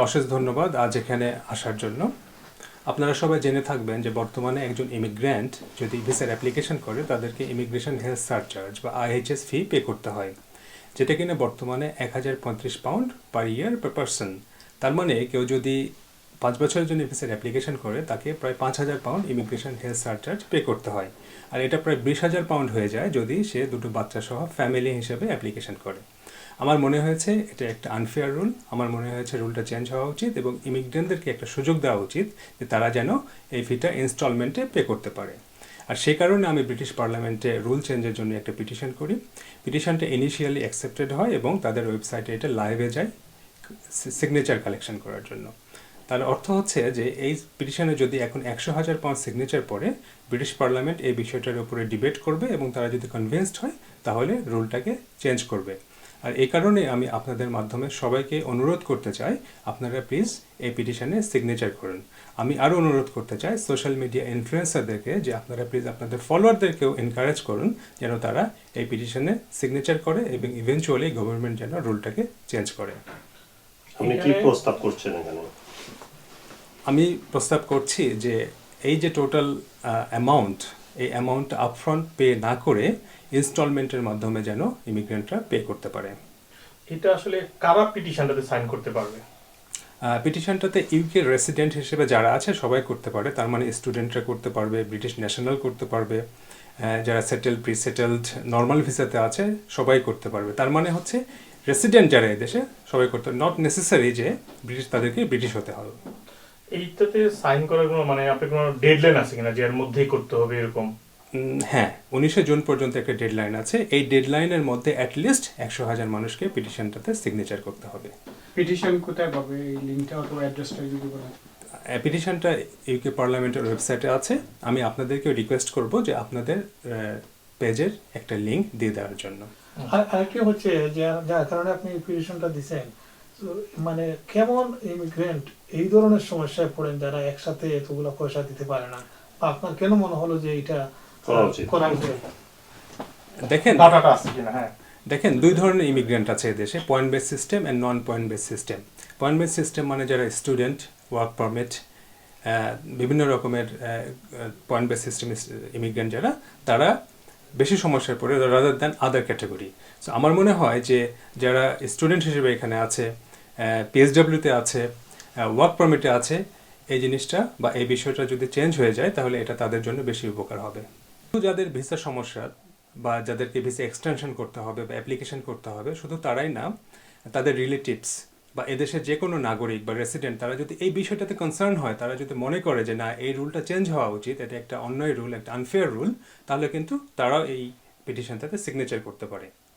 অশেষ ধন্যবাদ আজ এখানে আসার জন্য। আপনারা সবাই জেনে থাকবেন যে বর্তমানে একজন ইমিগ্র্যান্ট যদি ভিসার অ্যাপ্লিকেশন করে তাদেরকে ইমিগ্রেশন হেলথ সারচার্জ বা আইএইচএস ফি পে করতে হয়, যেটা কিনা বর্তমানে 1035 পাউন্ড পার ইয়ার পার পারসন। তার মানে কেউ যদি 5 বছরের জন্য ভিসার অ্যাপ্লিকেশন করে তাকে প্রায় 5000 pound immigration health surcharge pay করতে হয়। আর এটা প্রায় 20,000 পাউন্ড হয়ে যায় যদি সে দুটো বাচ্চা সহ ফ্যামিলি হিসেবে অ্যাপ্লিকেশন করে। আমার মনে হয়েছে এটা একটা আনফেয়ার রুল। আমার মনে হয়েছে রুলটা চেঞ্জ হওয়া উচিত এবং ইমিগ্রেন্টদেরকে একটা সুযোগ দেওয়া উচিত যে তারা যেন এই ফিটা ইনস্টলমেন্টে পে করতে পারে। আর সেই কারণে আমি ব্রিটিশ পার্লামেন্টে রুল চেঞ্জের জন্য একটা পিটিশন করি। পিটিশনটা ইনিশিয়ালি অ্যাকসেপ্টেড হয় এবং তাদের ওয়েবসাইটে এটা লাইভে যায় সিগনেচার কালেকশন করার জন্য। তার অর্থ হচ্ছে যে এই পিটিশনে যদি এখন 100,000 পাউন্ড সিগনেচার পড়ে, ব্রিটিশ পার্লামেন্ট এই বিষয়টার উপরে ডিবেট করবে এবং তারা যদি কনভিন্সড হয় তাহলে রুলটাকে চেঞ্জ করবে। আর এই কারণে আমি আপনাদের মাধ্যমে সবাইকে অনুরোধ করতে চাই আপনারা প্লিজ এই পিটিশনে সিগনেচার করুন। আমি আরও অনুরোধ করতে চাই সোশ্যাল মিডিয়া ইনফ্লুয়েন্সারদেরকে যে আপনারা প্লিজ আপনাদের ফলোয়ারদেরকেও এনকারেজ করুন যেন তারা এই পিটিশনে সিগনেচার করে এবং ইভেনচুয়ালি গভর্নমেন্ট যেন রুলটাকে চেঞ্জ করে। আপনি কি প্রস্তাব করছেন এখানে? আমি প্রস্তাব করছি যে এই যে টোটাল অ্যামাউন্ট, এই অ্যামাউন্ট আপফ্রন্ট পে না করে ইনস্টলমেন্টের মাধ্যমে যেন ইমিগ্রেন্টরা পে করতে পারে। এটা আসলে কারা পিটিশনটাতে সাইন করতে পারবে? পিটিশনটাতে ইউকে রেসিডেন্ট হিসেবে যারা আছে সবাই করতে পারে। তার মানে স্টুডেন্টরা করতে পারবে, ব্রিটিশ ন্যাশনাল করতে পারবে, যারা সেটেলড প্রি সেটেলড নর্মাল ভিসাতে আছে সবাই করতে পারবে। তার মানে হচ্ছে রেসিডেন্ট যারা এদেশে সবাই করতে, নট নেসেসারি যে তাদেরকে ব্রিটিশ হতে হবে। এইটাতে সাইন করার কোনো মানে আপনার কোনো ডেডলাইন আছে কিনা যে এর মধ্যেই করতে হবে এরকম? হ্যাঁ, 19শে জুন পর্যন্ত একটা ডেডলাইন আছে। এই ডেডলাইনের মধ্যে অ্যাটলিস্ট 100,000 মানুষকে পিটিশনটাতে সিগনেচার করতে হবে। পিটিশন কোথায় পাবে, এই লিঙ্কটা অথবা অ্যাড্রেসটা যদি বলেন? পিটিশনটা ইউকে পার্লামেন্টের ওয়েবসাইটে আছে। আমি আপনাদেরকেও রিকোয়েস্ট করব যে আপনাদের পেজের একটা লিঙ্ক দিয়ে দেওয়ার জন্য। আরেকটি হচ্ছে যার কারণে আপনি পিটিশনটা দিচ্ছেন, মানে কেমন ইমিগ্রেন্ট এই ধরনের সমস্যায় পড়েন যারা একসাথে এতগুলো পয়সা দিতে পারে না, আপনার কেন মনে হলো যে এটা করা উচিত? দেখেন দুই ধরনের ইমিগ্রেন্ট আছে এদেশে, point base system and non point base system. Point base system মানে যারা স্টুডেন্ট, ওয়ার্ক পারমিট, বিভিন্ন রকমের পয়েন্ট বেস সিস্টেম ইমিগ্রেন্ট যারা, তারা বেশি সমস্যায় পড়ে রাদার দ্যান আদার ক্যাটাগরি। সো আমার মনে হয় যে যারা স্টুডেন্ট হিসেবে এখানে আছে, পিএসডব্লিউতে আছে, ওয়ার্ক পারমিটে আছে, এই জিনিসটা বা এই বিষয়টা যদি চেঞ্জ হয়ে যায় তাহলে এটা তাদের জন্য বেশি উপকার হবে। যাদের ভিসা সমস্যা বা যাদেরকে ভিসা এক্সটেনশন করতে হবে বা অ্যাপ্লিকেশন করতে হবে, শুধু তারাই না, তাদের রিলেটিভস বা এদেশের যে কোনো নাগরিক বা রেসিডেন্ট তারা যদি এই বিষয়টাতে কনসার্ন হয়, তারা যদি মনে করে যে না এই রুলটা চেঞ্জ হওয়া উচিত, এটা একটা অন্যায় রুল, একটা আনফেয়ার রুল, তাহলে কিন্তু তারাও এই পিটিশনটাতে সিগনেচার করতে পারে।